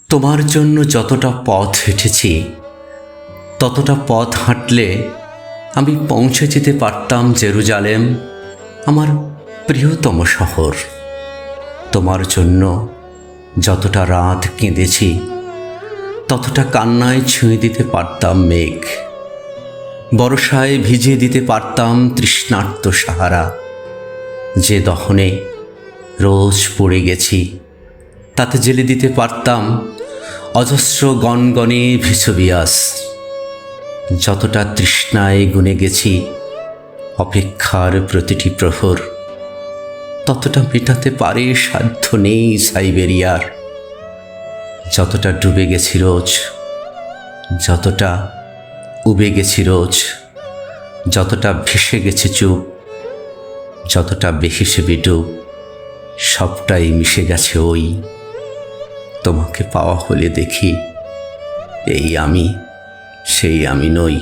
তোমার জন্য যতটা পথ হেঁটেছি ততটা পথ হাঁটলে আমি পৌঁছে যেতে পারতাম জেরুজালেম, আমার প্রিয়তম শহর। তোমার জন্য যতটা রাত কেঁদেছি ততটা কান্নায় ছুঁয়ে দিতে পারতাম মেঘ, বর্ষায় ভিজিয়ে দিতে পারতাম তৃষ্ণার্ত সাহারা। যে দহনে রোজ পড়ে গেছি তাতে জেলে দিতে পারতাম অজস্র গনগনে ভেসুভিয়াস। যতটা তৃষ্ণায় গুনে গেছি অপেক্ষার প্রতিটি প্রহর, ততটা মেটাতে পারে সাধ্য নেই সাইবেরিয়ার। যতটা ডুবে গেছি রোজ, যতটা উবে গেছি রোজ, যতটা ভেসে গেছে চুপ, যতটা বেহেসে বিডুব, সবটাই মিশে গেছে ওই তোমাকে পাওয়া হলে দেখি এই আমি সেই আমি নই।